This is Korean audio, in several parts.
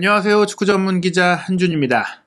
안녕하세요. 축구 전문 기자 한준입니다.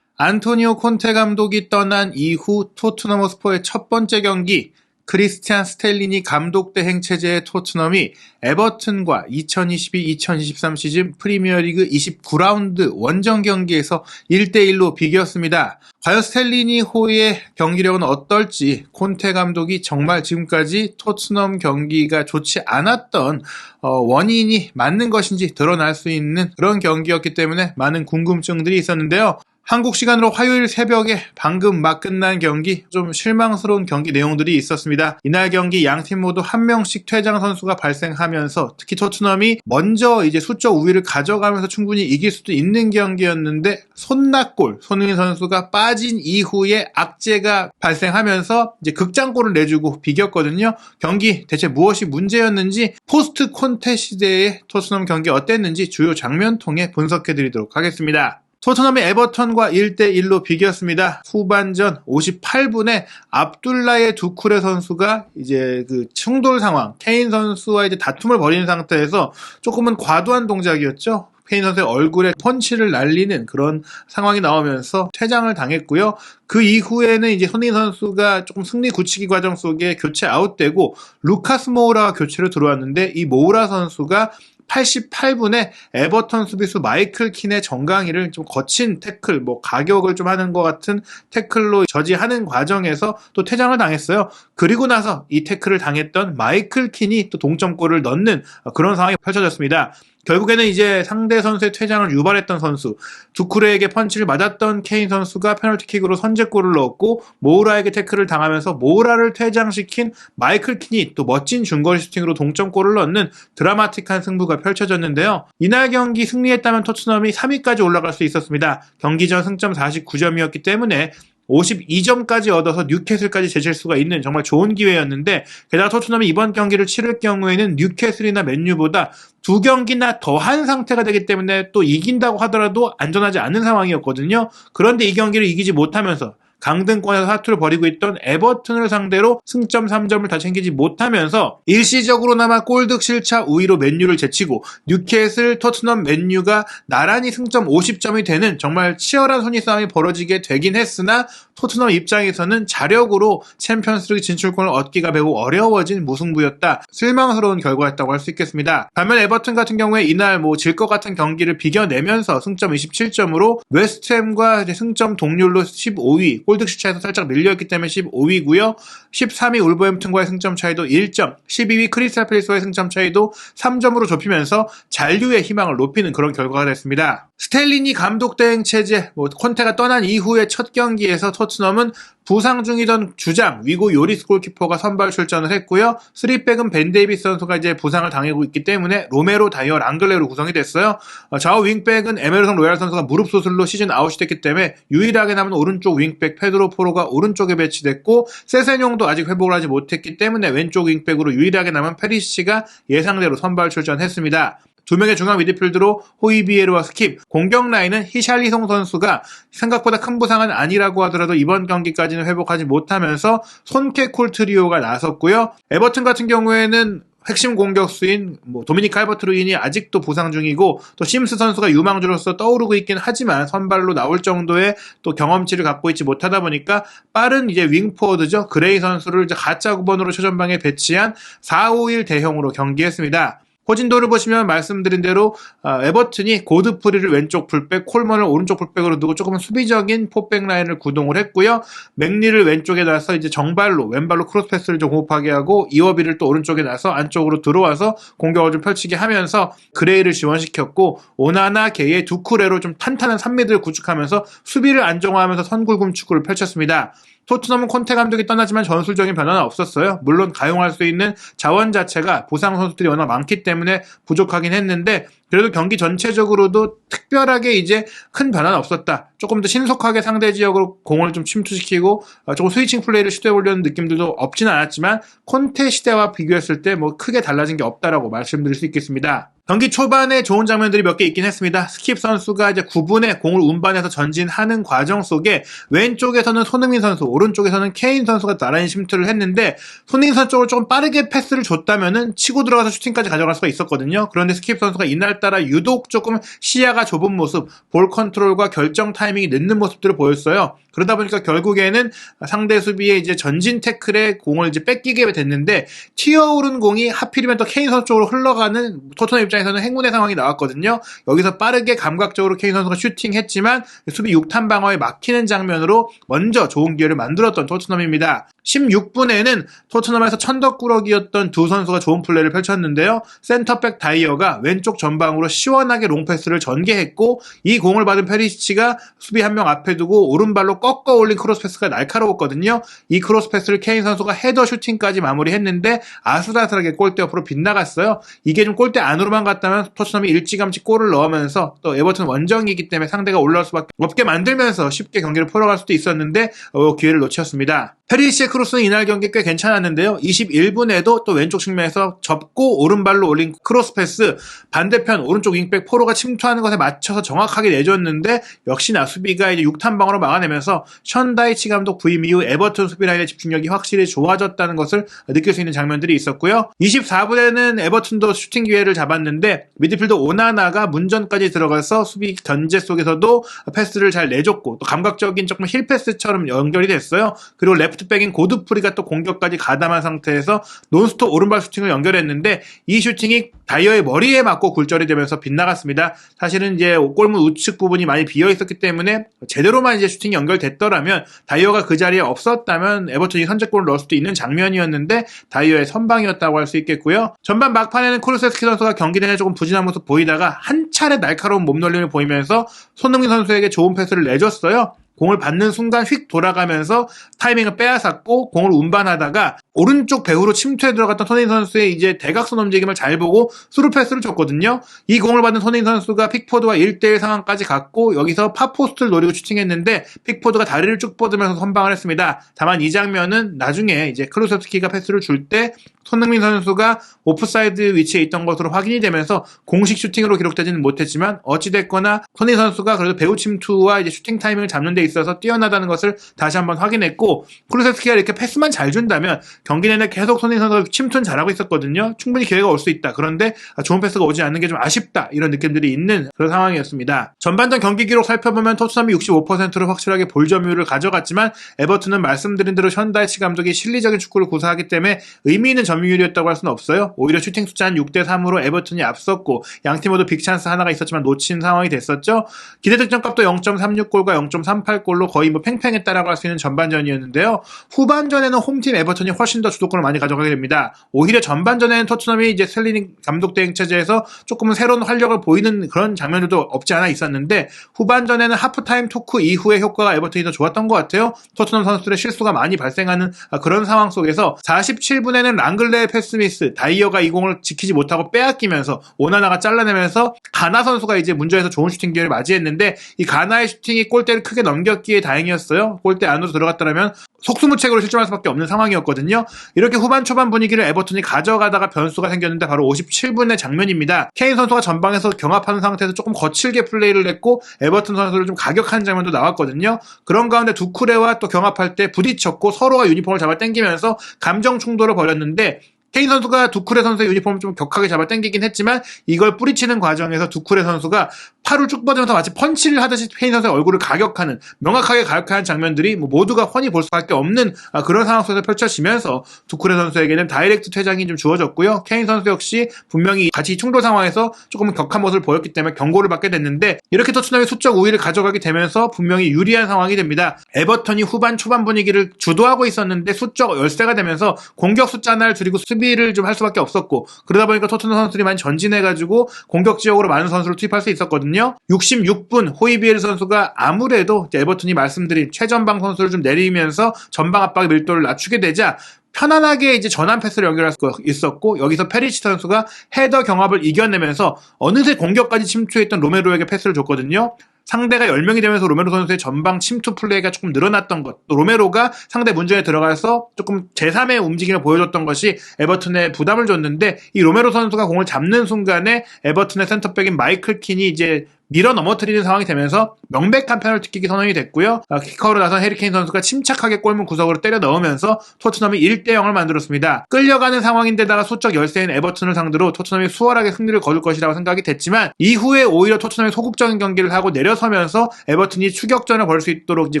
안토니오 콘테 감독이 떠난 이후 토트넘 호스퍼의 첫 번째 경기, 크리스티안 스텔리니 감독 대행 체제의 토트넘이 에버튼과 2022-2023 시즌 프리미어리그 29라운드 원정 경기에서 1대1로 비겼습니다. 과연 스텔리니호의 경기력은 어떨지, 콘테 감독이 정말 지금까지 토트넘 경기가 좋지 않았던 원인이 맞는 것인지 드러날 수 있는 그런 경기였기 때문에 많은 궁금증들이 있었는데요. 한국 시간으로 화요일 새벽에 방금 막 끝난 경기, 좀 실망스러운 경기 내용들이 있었습니다. 이날 경기 양팀 모두 한 명씩 퇴장 선수가 발생하면서 특히 토트넘이 먼저 이제 수적 우위를 가져가면서 충분히 이길 수도 있는 경기였는데 손낙골, 손흥민 선수가 빠진 이후에 악재가 발생하면서 이제 극장골을 내주고 비겼거든요. 경기 대체 무엇이 문제였는지, 포스트 콘테 시대의 토트넘 경기 어땠는지 주요 장면 통해 분석해드리도록 하겠습니다. 토트넘이 에버턴과 1대1로 비겼습니다. 후반전 58분에 압둘라의 두쿠레 선수가 이제 그 충돌 상황, 케인 선수와 이제 다툼을 벌이는 상태에서 조금은 과도한 동작이었죠. 케인 선수의 얼굴에 펀치를 날리는 그런 상황이 나오면서 퇴장을 당했고요. 그 이후에는 이제 손흥민 선수가 조금 승리 굳히기 과정 속에 교체 아웃되고 루카스 모우라가 교체로 들어왔는데, 이 모우라 선수가 88분에 에버턴 수비수 마이클 킨의 정강이를 좀 거친 태클, 가격을 좀 하는 것 같은 태클로 저지하는 과정에서 또 퇴장을 당했어요. 그리고 나서 이 태클을 당했던 마이클 킨이 또 동점골을 넣는 그런 상황이 펼쳐졌습니다. 결국에는 이제 상대 선수의 퇴장을 유발했던 선수, 두쿠레에게 펀치를 맞았던 케인 선수가 페널티킥으로 선제골을 넣었고, 모우라에게 태클을 당하면서 모우라를 퇴장시킨 마이클 킨이 또 멋진 중거리 슈팅으로 동점골을 넣는 드라마틱한 승부가 펼쳐졌는데요. 이날 경기 승리했다면 토트넘이 3위까지 올라갈 수 있었습니다. 경기 전 승점 49점이었기 때문에 52점까지 얻어서 뉴캐슬까지 제칠 수가 있는 정말 좋은 기회였는데, 게다가 토트넘이 이번 경기를 치를 경우에는 뉴캐슬이나 맨유보다 2경기나 더한 상태가 되기 때문에 또 이긴다고 하더라도 안전하지 않은 상황이었거든요. 그런데 이 경기를 이기지 못하면서 강등권에서 사투를 벌이고 있던 에버튼을 상대로 승점 3점을 다 챙기지 못하면서 일시적으로나마 골득 실차 우위로 맨유를 제치고, 뉴캐슬, 토트넘, 맨유가 나란히 승점 50점이 되는 정말 치열한 순위 싸움이 벌어지게 되긴 했으나, 토트넘 입장에서는 자력으로 챔피언스리그 진출권을 얻기가 매우 어려워진 무승부였다. 실망스러운 결과였다고 할 수 있겠습니다. 반면 에버튼 같은 경우에 이날 질 것 같은 경기를 비겨내면서 승점 27점으로 웨스트햄과 승점 동률로 15위, 골득 실차에서 살짝 밀려있기 때문에 15위고요. 13위 울버햄튼과의 승점 차이도 1점, 12위 크리스탈 팰리스와의 승점 차이도 3점으로 좁히면서 잔류의 희망을 높이는 그런 결과가 됐습니다. 스텔리니 감독 대행 체제, 콘테가 떠난 이후의 첫 경기에서 토트넘은 부상 중이던 주장 위고 요리스 골키퍼가 선발 출전을 했고요. 3백은 벤 데이비스 선수가 이제 부상을 당하고 있기 때문에 로메로, 다이어, 랑글레로 구성이 됐어요. 좌우 윙백은 에메르송 로얄 선수가 무릎 수술로 시즌 아웃이 됐기 때문에 유일하게 남은 오른쪽 윙백 페드로 포로가 오른쪽에 배치됐고, 세세뇽도 아직 회복을 하지 못했기 때문에 왼쪽 윙백으로 유일하게 남은 페리시치가 예상대로 선발 출전했습니다. 2명의 중앙 미드필드로 호이비에르와 스킵, 공격 라인은 히샬리송 선수가 생각보다 큰 부상은 아니라고 하더라도 이번 경기까지는 회복하지 못하면서 손케콜 트리오가 나섰고요. 에버튼 같은 경우에는 핵심 공격수인 도미닉 칼버트 루인이 아직도 부상 중이고, 또 심스 선수가 유망주로서 떠오르고 있긴 하지만 선발로 나올 정도의 또 경험치를 갖고 있지 못하다 보니까 빠른 이제 윙포워드죠. 그레이 선수를 이제 가짜 9번으로 최전방에 배치한 4-5-1 대형으로 경기했습니다. 호진도를 보시면 말씀드린 대로 에버튼이 고드프리를 왼쪽 풀백, 콜먼을 오른쪽 풀백으로 두고 조금 수비적인 포백 라인을 구동을 했고요. 맥리를 왼쪽에 놔서 이제 정발로, 왼발로 크로스패스를 좀 호흡하게 하고, 이워비를 또 오른쪽에 놔서 안쪽으로 들어와서 공격을 좀 펼치게 하면서 그레이를 지원시켰고, 오나나, 게이의 두쿠레로 좀 탄탄한 3미드를 구축하면서 수비를 안정화하면서 선굴금 축구를 펼쳤습니다. 토트넘은 콘테 감독이 떠나지만 전술적인 변화는 없었어요. 물론 가용할 수 있는 자원 자체가 부상 선수들이 워낙 많기 때문에 부족하긴 했는데, 그래도 경기 전체적으로도 특별하게 이제 큰 변화는 없었다. 조금 더 신속하게 상대 지역으로 공을 좀 침투시키고 조금 스위칭 플레이를 시도해보려는 느낌들도 없지는 않았지만, 콘테 시대와 비교했을 때 크게 달라진 게 없다라고 말씀드릴 수 있겠습니다. 경기 초반에 좋은 장면들이 몇 개 있긴 했습니다. 스킵 선수가 이제 9분에 공을 운반해서 전진하는 과정 속에 왼쪽에서는 손흥민 선수, 오른쪽에서는 케인 선수가 나란히 침투를 했는데 손흥민 선수 쪽으로 조금 빠르게 패스를 줬다면은 치고 들어가서 슈팅까지 가져갈 수가 있었거든요. 그런데 스킵 선수가 이날따라 유독 조금 시야가 좁은 모습, 볼 컨트롤과 결정 타이밍이 늦는 모습들을 보였어요. 그러다 보니까 결국에는 상대 수비의 이제 전진 태클에 공을 이제 뺏기게 됐는데 튀어오른 공이 하필이면 또 케인 선수 쪽으로 흘러가는 토트넘 입장에서는 행운의 상황이 나왔거든요. 여기서 빠르게 감각적으로 케인 선수가 슈팅했지만 수비 6탄 방어에 막히는 장면으로 먼저 좋은 기회를 만들었던 토트넘입니다. 16분에는 토트넘에서 천덕꾸러기였던 두 선수가 좋은 플레이를 펼쳤는데요. 센터백 다이어가 왼쪽 전방으로 시원하게 롱패스를 전개했고 이 공을 받은 페리시치가 수비 한 명 앞에 두고 오른발로 꺾어 올린 크로스패스가 날카로웠거든요. 이 크로스패스를 케인 선수가 헤더 슈팅까지 마무리했는데 아슬아슬하게 골대 옆으로 빗나갔어요. 이게 좀 골대 안으로만 갔다면 토트넘이 일찌감치 골을 넣으면서 또 에버튼 원정이기 때문에 상대가 올라올 수밖에 없게 만들면서 쉽게 경기를 풀어갈 수도 있었는데 기회를 놓쳤습니다. 페리시치의 크로스는 이날 경기 꽤 괜찮았는데요. 21분에도 또 왼쪽 측면에서 접고 오른발로 올린 크로스 패스 반대편 오른쪽 윙백 포로가 침투하는 것에 맞춰서 정확하게 내줬는데 역시나 수비가 이제 6탄방으로 막아내면서 션 다이치 감독 부임 이후 에버튼 수비 라인의 집중력이 확실히 좋아졌다는 것을 느낄 수 있는 장면들이 있었고요. 24분에는 에버튼도 슈팅 기회를 잡았는데 미드필더 오나나가 문전까지 들어가서 수비 견제 속에서도 패스를 잘 내줬고 또 감각적인 조금 힐 패스처럼 연결이 됐어요. 그리고 레프트백인 고드프리가 또 공격까지 가담한 상태에서 논스톱 오른발 슈팅을 연결했는데 이 슈팅이 다이어의 머리에 맞고 굴절이 되면서 빗나갔습니다. 사실은 이제 골문 우측 부분이 많이 비어 있었기 때문에 제대로만 이제 슈팅이 연결됐더라면 다이어가 그 자리에 없었다면 에버튼이 선제골을 넣을 수도 있는 장면이었는데 다이어의 선방이었다고 할 수 있겠고요. 전반 막판에는 쿠루세스키 선수가 경기 내내 조금 부진한 모습 보이다가 한 차례 날카로운 몸놀림을 보이면서 손흥민 선수에게 좋은 패스를 내줬어요. 공을 받는 순간 휙 돌아가면서 타이밍을 빼앗았고 공을 운반하다가 오른쪽 배후로 침투해 들어갔던 손흥민 선수의 이제 대각선 움직임을 잘 보고 스루 패스를 줬거든요. 이 공을 받은 손흥민 선수가 픽포드와 1대1 상황까지 갔고 여기서 파포스트를 노리고 슈팅했는데 픽포드가 다리를 쭉 뻗으면서 선방을 했습니다. 다만 이 장면은 나중에 이제 클루세스키가 패스를 줄 때 손흥민 선수가 오프사이드 위치에 있던 것으로 확인이 되면서 공식 슈팅으로 기록되지는 못했지만 어찌됐거나 손흥민 선수가 그래도 배후 침투와 이제 슈팅 타이밍을 잡는 데 있어서 뛰어나다는 것을 다시 한번 확인했고 클루세스키가 이렇게 패스만 잘 준다면 경기 내내 계속 손흥민 선수가 침투는 잘하고 있었거든요. 충분히 기회가 올 수 있다. 그런데 좋은 패스가 오지 않는 게 좀 아쉽다. 이런 느낌들이 있는 그런 상황이었습니다. 전반전 경기 기록 살펴보면 토트넘이 65%로 확실하게 볼 점유율을 가져갔지만 에버튼은 말씀드린 대로 션 다이치 감독이 실리적인 축구를 구사하기 때문에 의미 있는 점유율이었다고 할 수는 없어요. 오히려 슈팅 숫자는 6대3으로 에버튼이 앞섰고 양팀 모두 빅찬스 하나가 있었지만 놓친 상황이 됐었죠. 기대 득점값도 0.36골과 0.38골로 거의 뭐 팽팽했다라고 할 수 있는 전반전이었는데요. 후반전에는 홈팀 에버튼이 훨씬 더 주도권을 많이 가져가게 됩니다. 오히려 전반전에는 토트넘이 이제 스텔링 감독 대행 체제에서 조금은 새로운 활력을 보이는 그런 장면들도 없지 않아 있었는데 후반전에는 하프타임 토크 이후의 효과가 에버튼이 더 좋았던 것 같아요. 토트넘 선수들의 실수가 많이 발생하는 그런 상황 속에서 47분에는 랑글레의 패스 미스, 다이어가 이 공을 지키지 못하고 빼앗기면서 오나나가 잘라내면서 가나 선수가 이제 문제에서 좋은 슈팅 기회를 맞이했는데 이 가나의 슈팅이 골대를 크게 넘겼기에 다행이었어요. 골대 안으로 들어갔더라면 속수무책으로 실점할 수밖에 없는 상황이었거든요. 이렇게 후반 초반 분위기를 에버튼이 가져가다가 변수가 생겼는데 바로 57분의 장면입니다. 케인 선수가 전방에서 경합하는 상태에서 조금 거칠게 플레이를 했고 에버튼 선수를 좀 가격하는 장면도 나왔거든요. 그런 가운데 두쿠레와 또 경합할 때 부딪혔고 서로가 유니폼을 잡아 당기면서 감정 충돌을 벌였는데 케인 선수가 두쿠레 선수의 유니폼을 좀 격하게 잡아 당기긴 했지만 이걸 뿌리치는 과정에서 두쿠레 선수가 팔을 쭉 뻗으면서 마치 펀치를 하듯이 케인 선수의 얼굴을 가격하는 명확하게 가격하는 장면들이 모두가 훤히 볼 수밖에 없는 그런 상황 속에서 펼쳐지면서 두쿠레 선수에게는 다이렉트 퇴장이 좀 주어졌고요. 케인 선수 역시 분명히 같이 충돌 상황에서 조금 격한 모습을 보였기 때문에 경고를 받게 됐는데 이렇게 토트넘이 수적 우위를 가져가게 되면서 분명히 유리한 상황이 됩니다. 에버턴이 후반 초반 분위기를 주도하고 있었는데 수적 열세가 되면서 공격 숫자 하나를 줄이고 수비를 좀 할 수밖에 없었고 그러다 보니까 토트넘 선수들이 많이 전진해가지고 공격 지역으로 많은 선수를 투입할 수 있었거든요. 66분 호이비에르 선수가 아무래도 에버튼이 말씀드린 최전방 선수를 좀 내리면서 전방 압박의 밀도를 낮추게 되자 편안하게 이제 전환 패스를 연결할 수 있었고 여기서 페리시 선수가 헤더 경합을 이겨내면서 어느새 공격까지 침투했던 로메로에게 패스를 줬거든요. 상대가 10명이 되면서 로메로 선수의 전방 침투 플레이가 조금 늘어났던 것, 또 로메로가 상대 문전에 들어가서 조금 제3의 움직임을 보여줬던 것이 에버튼에 부담을 줬는데, 이 로메로 선수가 공을 잡는 순간에 에버튼의 센터백인 마이클 킨이 이제 밀어 넘어뜨리는 상황이 되면서 명백한 페널티킥이 선언이 됐고요. 키커로 나선 해리케인 선수가 침착하게 골문 구석으로 때려 넣으면서 토트넘이 1대0을 만들었습니다. 끌려가는 상황인데다가 수적 열세인 에버튼을 상대로 토트넘이 수월하게 승리를 거둘 것이라고 생각이 됐지만, 이후에 오히려 토트넘이 소극적인 경기를 하고 내려서면서 에버튼이 추격전을 벌일 수 있도록 이제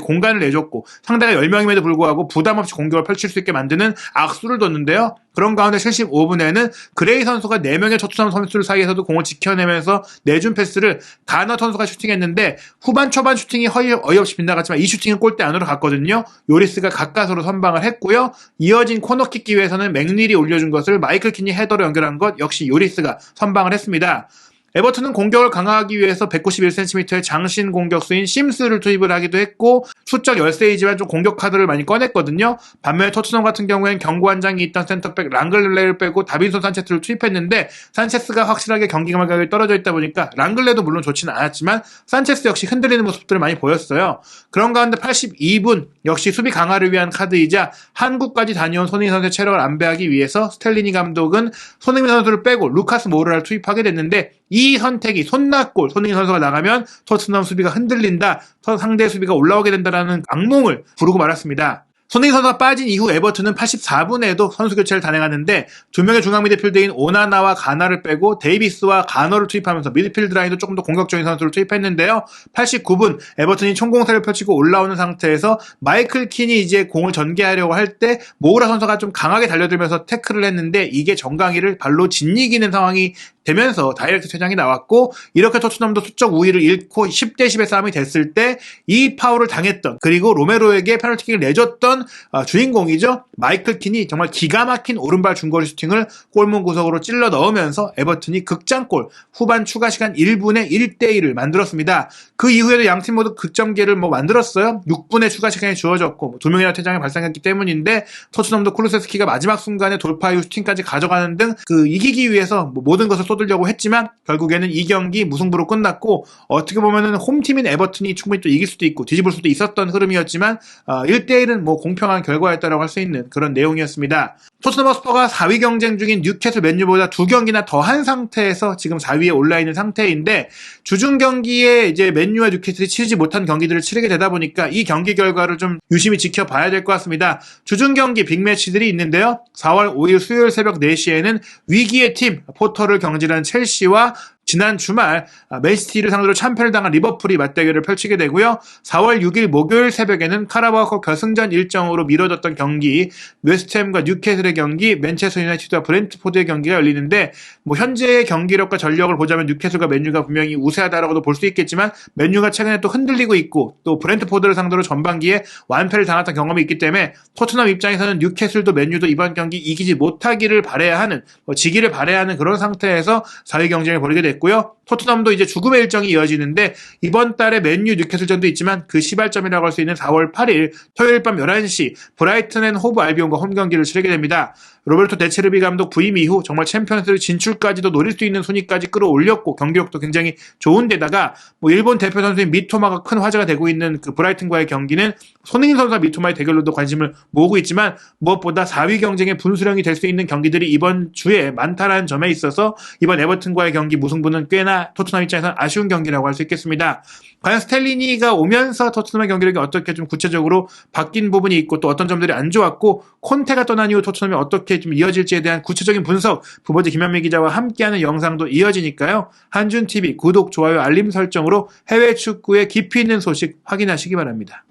공간을 내줬고, 상대가 10명임에도 불구하고 부담 없이 공격을 펼칠 수 있게 만드는 악수를 뒀는데요. 그런 가운데 75분에는 그레이 선수가 4명의 토트넘 선수들 사이에서도 공을 지켜내면서 내준 패스를 가너 선수가 슈팅했는데, 후반 초반 슈팅이 어이없이 빗나갔지만 이 슈팅은 골대 안으로 갔거든요. 요리스가 가까스로 선방을 했고요. 이어진 코너킥 기회에서는 맥닐이 올려준 것을 마이클 킨이 헤더로 연결한 것 역시 요리스가 선방을 했습니다. 에버튼은 공격을 강화하기 위해서 191cm의 장신 공격수인 심스를 투입을 하기도 했고, 수적 열세이지만 좀 공격 카드를 많이 꺼냈거든요. 반면에 토트넘 같은 경우에는 경고한장이 있던 센터백 랑글레를 빼고 다빈손 산체스를 투입했는데, 산체스가 확실하게 경기 감각이 떨어져 있다 보니까 랑글레도 물론 좋지는 않았지만 산체스 역시 흔들리는 모습들을 많이 보였어요. 그런 가운데 82분 역시 수비 강화를 위한 카드이자 한국까지 다녀온 손흥민 선수의 체력을 안배하기 위해서 스텔리니 감독은 손흥민 선수를 빼고 루카스 모우라를 투입하게 됐는데, 이 선택이 손낙골, 손흥민 선수가 나가면 토트넘 수비가 흔들린다, 상대 수비가 올라오게 된다라는 악몽을 부르고 말았습니다. 손흥민 선수가 빠진 이후 에버튼은 84분에도 선수 교체를 단행하는데, 2명의 중앙 미드필더인 오나나와 가나를 빼고 데이비스와 가너를 투입하면서 미드필드 라인도 조금 더 공격적인 선수를 투입했는데요. 89분 에버튼이 총공세를 펼치고 올라오는 상태에서 마이클 킨이 이제 공을 전개하려고 할 때 모우라 선수가 좀 강하게 달려들면서 태클을 했는데, 이게 정강이를 발로 짓이기는 상황이 되면서 다이렉트 퇴장이 나왔고, 이렇게 토트넘도 수적 우위를 잃고 10대 10의 싸움이 됐을 때 이 파울을 당했던, 그리고 로메로에게 페널티킥을 내줬던 주인공이죠. 마이클 킨이 정말 기가 막힌 오른발 중거리 슈팅을 골문 구석으로 찔러 넣으면서 에버튼이 극장골, 후반 추가 시간 1분에 1대1을 만들었습니다. 그 이후에도 양팀 모두 극점기를 만들었어요. 6분의 추가 시간이 주어졌고 2명이나 퇴장이 발생했기 때문인데, 토트넘도 쿠루세스키가 마지막 순간에 돌파 이후 슈팅까지 가져가는 등 이기기 위해서 모든 것을 쏟으려고 했지만, 결국에는 이 경기 무승부로 끝났고, 어떻게 보면은 홈팀인 에버튼이 충분히 또 이길 수도 있고 뒤집을 수도 있었던 흐름이었지만 1대1은 공평한 결과였다라고 할 수 있는 그런 내용이었습니다. 토트넘 허스퍼가 4위 경쟁 중인 뉴캐슬 맨유보다 2경기나 더한 상태에서 지금 4위에 올라 있는 상태인데, 주중 경기에 이제 맨유와 뉴캐슬이 치르지 못한 경기들을 치르게 되다 보니까 이 경기 결과를 좀 유심히 지켜봐야 될 것 같습니다. 주중 경기 빅매치들이 있는데요. 4월 5일 수요일 새벽 4시에는 위기의 팀 포터를 경질한 첼시와 지난 주말 맨시티를 상대로 참패를 당한 리버풀이 맞대결을 펼치게 되고요. 4월 6일 목요일 새벽에는 카라바오컵 결승전 일정으로 미뤄졌던 경기, 웨스트햄과 뉴캐슬의 경기, 맨체스터 유나이티드와 브렌트포드의 경기가 열리는데, 현재의 경기력과 전력을 보자면 뉴캐슬과 맨유가 분명히 우세하다라고도 볼 수 있겠지만, 맨유가 최근에 또 흔들리고 있고, 또 브렌트포드를 상대로 전반기에 완패를 당했던 경험이 있기 때문에 토트넘 입장에서는 뉴캐슬도 맨유도 이번 경기 이기지 못하기를 바라야 하는, 지기를 바라야 하는 그런 상태에서 4위 경쟁을 벌이게 됐고요. 토트넘도 이제 죽음의 일정이 이어지는데, 이번 달에 맨유 뉴캐슬전도 있지만 그 시발점이라고 할 수 있는 4월 8일 토요일 밤 11시 브라이튼 앤 호브 알비온과 홈 경기를 치르게 됩니다. 로베르토 데체르비 감독 부임 이후 정말 챔피언스리그 진출까지도 노릴 수 있는 순위까지 끌어올렸고, 경기력도 굉장히 좋은데다가 일본 대표 선수인 미토마가 큰 화제가 되고 있는 그 브라이튼과의 경기는 손흥민 선수와 미토마의 대결로도 관심을 모으고 있지만, 무엇보다 4위 경쟁의 분수령이 될 수 있는 경기들이 이번 주에 많다라는 점에 있어서 이번 에버튼과의 경기 무승부는 꽤나 토트넘 입장에서는 아쉬운 경기라고 할 수 있겠습니다. 과연 스텔리니가 오면서 토트넘의 경기력이 어떻게 좀 구체적으로 바뀐 부분이 있고, 또 어떤 점들이 안 좋았고, 콘테가 떠난 이후 토트넘이 어떻게 좀 이어질지에 대한 구체적인 분석, 부버지 김현미 기자와 함께하는 영상도 이어지니까요. 한준TV 구독, 좋아요, 알림 설정으로 해외 축구의 깊이 있는 소식 확인하시기 바랍니다.